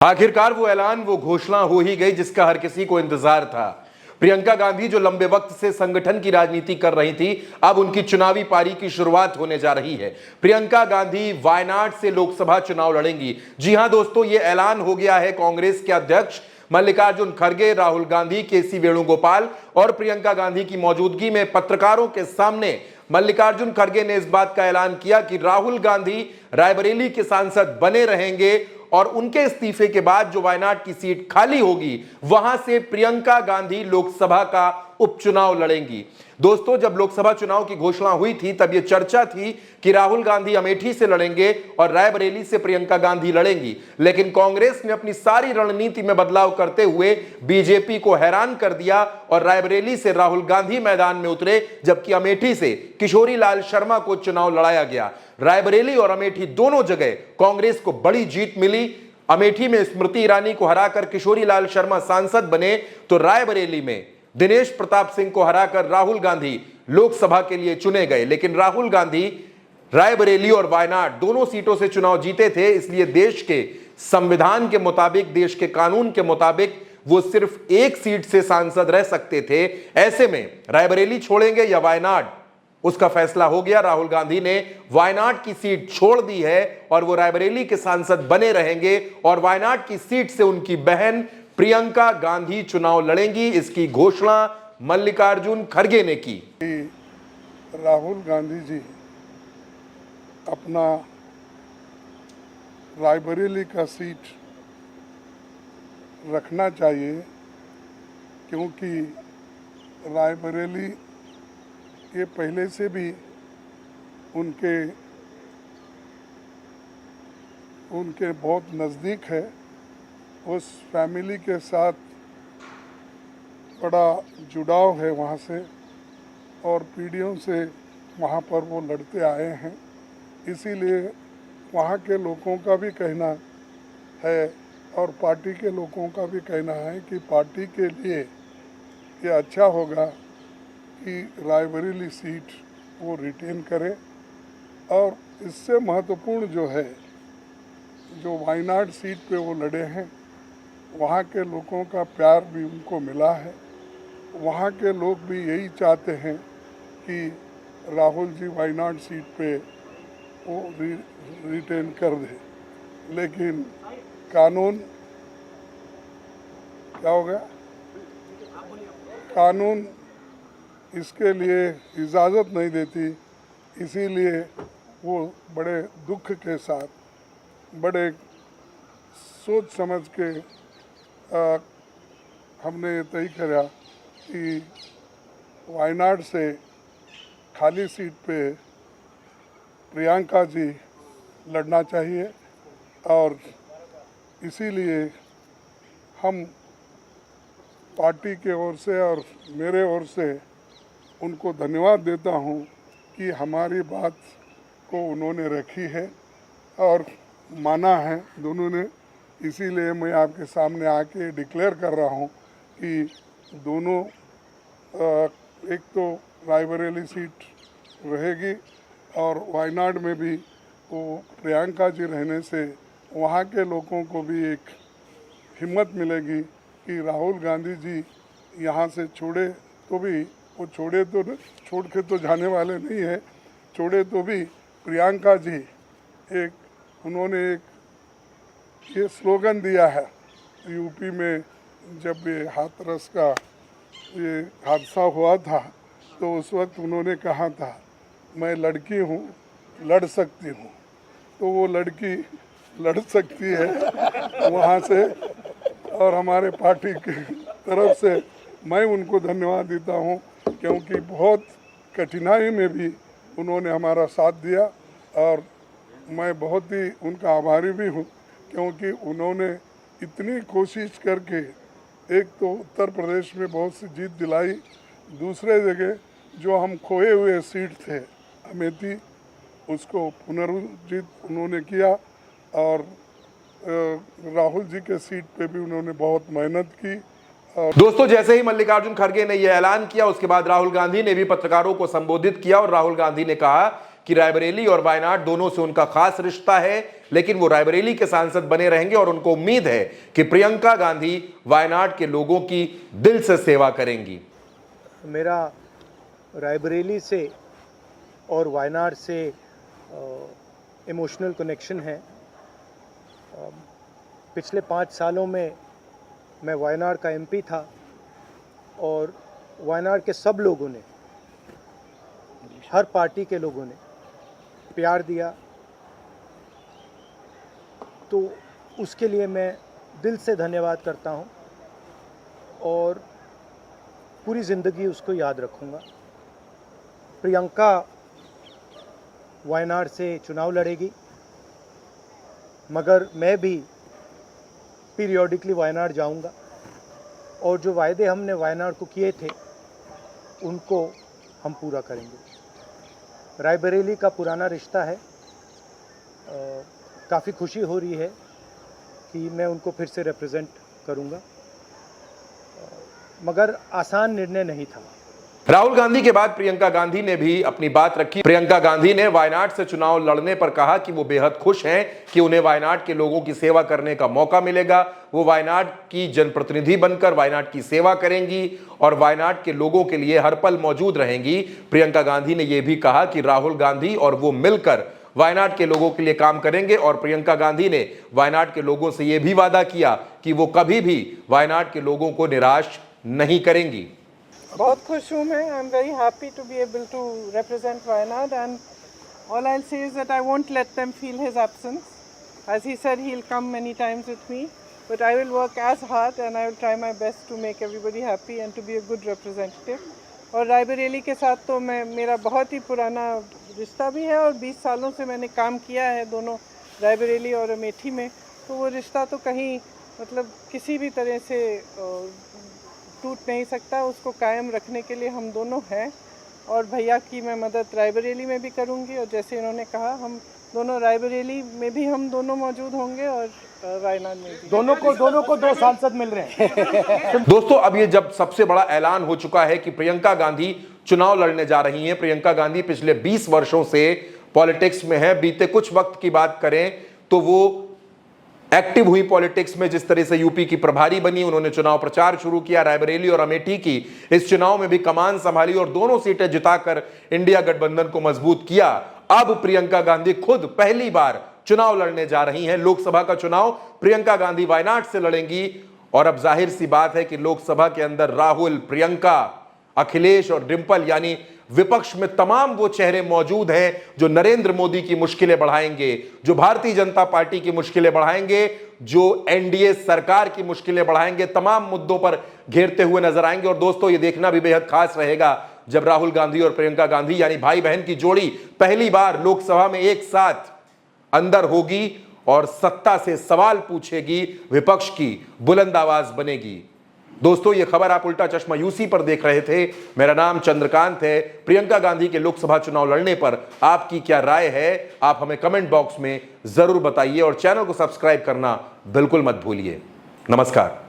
आखिरकार वो ऐलान, वो घोषणा हो ही गई जिसका हर किसी को इंतजार था। प्रियंका गांधी जो लंबे वक्त से संगठन की राजनीति कर रही थी, अब उनकी चुनावी पारी की शुरुआत होने जा रही है। प्रियंका गांधी वायनाड से लोकसभा चुनाव लड़ेंगी। जी हां दोस्तों, ये ऐलान हो गया है कांग्रेस के अध्यक्ष मल्लिकार्जुन खड़गे, राहुल गांधी, केसी वेणुगोपाल और प्रियंका गांधी की मौजूदगी में पत्रकारों के सामने मल्लिकार्जुन खड़गे ने इस बात का ऐलान किया कि राहुल गांधी रायबरेली के सांसद बने रहेंगे और उनके इस्तीफे के बाद जो वायनाड की सीट खाली होगी वहां से प्रियंका गांधी लोकसभा का उपचुनाव लड़ेंगी। दोस्तों, जब लोकसभा चुनाव की घोषणा हुई थी तब यह चर्चा थी कि राहुल गांधी अमेठी से लड़ेंगे और रायबरेली से प्रियंका गांधी लड़ेंगी, लेकिन कांग्रेस ने अपनी सारी रणनीति में बदलाव करते हुए बीजेपी को हैरान कर दिया और रायबरेली से राहुल गांधी मैदान में उतरे, जबकि अमेठी से किशोरी लाल शर्मा को चुनाव लड़ाया गया। रायबरेली और अमेठी दोनों जगह कांग्रेस को बड़ी जीत मिली। अमेठी में स्मृति ईरानी को हराकर किशोरी लाल शर्मा सांसद बने, तो रायबरेली में दिनेश प्रताप सिंह को हराकर राहुल गांधी लोकसभा के लिए चुने गए। लेकिन राहुल गांधी रायबरेली और वायनाड दोनों सीटों से चुनाव जीते थे, इसलिए देश के संविधान के मुताबिक, देश के कानून के मुताबिक वो सिर्फ एक सीट से सांसद रह सकते थे। ऐसे में रायबरेली छोड़ेंगे या वायनाड, उसका फैसला हो गया। राहुल गांधी ने वायनाड की सीट छोड़ दी है और वो रायबरेली के सांसद बने रहेंगे और वायनाड की सीट से उनकी बहन प्रियंका गांधी चुनाव लड़ेंगी। इसकी घोषणा मल्लिकार्जुन खड़गे ने की। राहुल गांधी जी अपना रायबरेली का सीट रखना चाहिए, क्योंकि रायबरेली ये पहले से भी उनके बहुत नज़दीक है। उस फैमिली के साथ बड़ा जुड़ाव है वहाँ से, और पीढ़ियों से वहाँ पर वो लड़ते आए हैं। इसीलिए वहाँ के लोगों का भी कहना है और पार्टी के लोगों का भी कहना है कि पार्टी के लिए ये अच्छा होगा कि रायबरेली सीट वो रिटेन करे। और इससे महत्वपूर्ण जो है, जो वायनाड सीट पे वो लड़े हैं, वहाँ के लोगों का प्यार भी उनको मिला है। वहाँ के लोग भी यही चाहते हैं कि राहुल जी वायनाड सीट पे वो रिटेन कर दे। लेकिन कानून क्या हो गया, कानून इसके लिए इजाज़त नहीं देती। इसीलिए वो बड़े दुख के साथ, बड़े सोच समझ के हमने ये तय किया कि वायनाड से खाली सीट पे प्रियंका जी लड़ना चाहिए। और इसीलिए हम पार्टी के ओर से और मेरे ओर से उनको धन्यवाद देता हूँ कि हमारी बात को उन्होंने रखी है और माना है दोनों ने। इसीलिए मैं आपके सामने आके डिक्लेयर कर रहा हूँ कि दोनों, एक तो रायबरेली सीट रहेगी और वायनाड में भी वो प्रियंका जी रहने से वहाँ के लोगों को भी एक हिम्मत मिलेगी कि राहुल गांधी जी यहाँ से छोड़े तो भी, वो छोड़ के तो जाने वाले नहीं है, छोड़े तो भी प्रियंका जी उन्होंने एक ये स्लोगन दिया है यूपी में, जब ये हाथरस का ये हादसा हुआ था तो उस वक्त उन्होंने कहा था, मैं लड़की हूँ, लड़ सकती हूँ। तो वो लड़की लड़ सकती है वहाँ से। और हमारे पार्टी की तरफ से मैं उनको धन्यवाद देता हूँ, क्योंकि बहुत कठिनाई में भी उन्होंने हमारा साथ दिया। और मैं बहुत ही उनका आभारी भी हूँ, क्योंकि उन्होंने इतनी कोशिश करके एक तो उत्तर प्रदेश में बहुत सी जीत दिलाई, दूसरे जगह जो हम खोए हुए सीट थे अमेठी, उसको पुनर्जीत उन्होंने किया। और राहुल जी के सीट पे भी उन्होंने बहुत मेहनत की। दोस्तों, जैसे ही मल्लिकार्जुन खड़गे ने यह ऐलान किया, उसके बाद राहुल गांधी ने भी पत्रकारों को संबोधित किया और राहुल गांधी ने कहा कि रायबरेली और वायनाड दोनों से उनका खास रिश्ता है, लेकिन वो रायबरेली के सांसद बने रहेंगे और उनको उम्मीद है कि प्रियंका गांधी वायनाड के लोगों की दिल से सेवा करेंगी। मेरा रायबरेली से और वायनाड से इमोशनल कनेक्शन है। पिछले 5 सालों में मैं वायनाड का एमपी था और वायनाड के सब लोगों ने, हर पार्टी के लोगों ने प्यार दिया, तो उसके लिए मैं दिल से धन्यवाद करता हूं और पूरी ज़िंदगी उसको याद रखूंगा। प्रियंका वायनाड से चुनाव लड़ेगी, मगर मैं भी पीरियोडिकली वायनाड जाऊंगा और जो वायदे हमने वायनाड को किए थे उनको हम पूरा करेंगे। रायबरेली का पुराना रिश्ता है, काफ़ी खुशी हो रही है कि मैं उनको फिर से रिप्रेजेंट करूंगा, मगर आसान निर्णय नहीं था। राहुल गांधी के बाद प्रियंका गांधी ने भी अपनी बात रखी। प्रियंका गांधी ने वायनाड से चुनाव लड़ने पर कहा कि वो बेहद खुश हैं कि उन्हें वायनाड के लोगों की सेवा करने का मौका मिलेगा। वो वायनाड की जनप्रतिनिधि बनकर वायनाड की सेवा करेंगी और वायनाड के लोगों के लिए हर पल मौजूद रहेंगी। प्रियंका गांधी ने यह भी कहा कि राहुल गांधी और वो मिलकर वायनाड के लोगों के लिए काम करेंगे और प्रियंका गांधी ने वायनाड के लोगों से यह भी वादा किया कि वो कभी भी वायनाड के लोगों को निराश नहीं करेंगी। बहुत खुश हूँ मैं। I am very happy to be able to represent Wayanad, and all I'll say is that I won't let them feel his absence. As he said, he'll come many times with me, but I will work as hard and I will try my best to make everybody happy and to be a good representative. और रायबरेली के साथ तो मेरा बहुत ही पुराना रिश्ता भी है और 20 सालों से मैंने काम किया है दोनों रायबरेली और अमेठी में, तो वो रिश्ता तो कहीं मतलब किसी भी तरह से टूट नहीं सकता। उसको कायम रखने के लिए हम दोनों हैं और भैया की मैं मदद रायबरेली में भी करूंगी और जैसे इन्होंने कहा हम दोनों रायबरेली में भी हम दोनों मौजूद होंगे और वायनाड में भी। दोनों को 2 सांसद मिल रहे हैं। दोस्तों, अब ये जब सबसे बड़ा ऐलान हो चुका है कि प्रियंका गांधी चुनाव लड़ने जा रही हैं। प्रियंका गांधी पिछले 20 वर्षों से पॉलिटिक्स में है। बीते कुछ वक्त की बात करें तो वो एक्टिव हुई पॉलिटिक्स में, जिस तरह से यूपी की प्रभारी बनी, उन्होंने चुनाव प्रचार शुरू किया। रायबरेली और अमेठी की इस चुनाव में भी कमान संभाली और दोनों सीटें जिताकर इंडिया गठबंधन को मजबूत किया। अब प्रियंका गांधी खुद पहली बार चुनाव लड़ने जा रही हैं। लोकसभा का चुनाव प्रियंका गांधी वायनाड से लड़ेंगी और अब जाहिर सी बात है कि लोकसभा के अंदर राहुल, प्रियंका, अखिलेश और डिंपल यानी विपक्ष में तमाम वो चेहरे मौजूद हैं जो नरेंद्र मोदी की मुश्किलें बढ़ाएंगे, जो भारतीय जनता पार्टी की मुश्किलें बढ़ाएंगे, जो एनडीए सरकार की मुश्किलें बढ़ाएंगे, तमाम मुद्दों पर घेरते हुए नजर आएंगे। और दोस्तों, ये देखना भी बेहद खास रहेगा जब राहुल गांधी और प्रियंका गांधी यानी भाई बहन की जोड़ी पहली बार लोकसभा में एक साथ अंदर होगी और सत्ता से सवाल पूछेगी, विपक्ष की बुलंद आवाज बनेगी। दोस्तों, ये खबर आप उल्टा चश्मा यूसी पर देख रहे थे। मेरा नाम चंद्रकांत है। प्रियंका गांधी के लोकसभा चुनाव लड़ने पर आपकी क्या राय है, आप हमें कमेंट बॉक्स में जरूर बताइए और चैनल को सब्सक्राइब करना बिल्कुल मत भूलिए। नमस्कार।